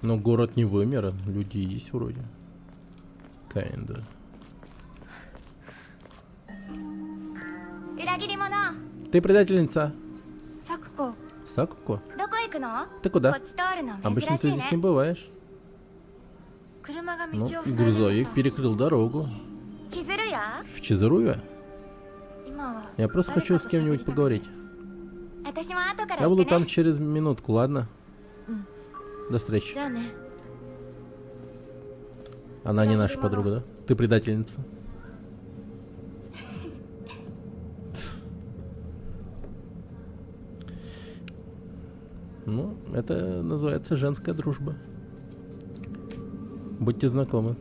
Но город не вымер, люди есть вроде. Kinda. 裏切り者 Ты предательница. サクコ Сакуко? どこ行くの Ты こ куда? っち通るの Обычно 珍 ты しい здесь не ね бываешь. 車が道 Ну, を塞いでて грузовик さ перекрыл дорогу. 千鶴や В Чизеруе? 今は Я просто 誰 хочу か с と кем-нибудь 喋りたくて поговорить. 私も後から Я 行 буду く там ね через минутку, ладно? До встречи. じゃあね Она не наша подруга, да? Ты предательница. Ну, это называется женская дружба. Будьте знакомы.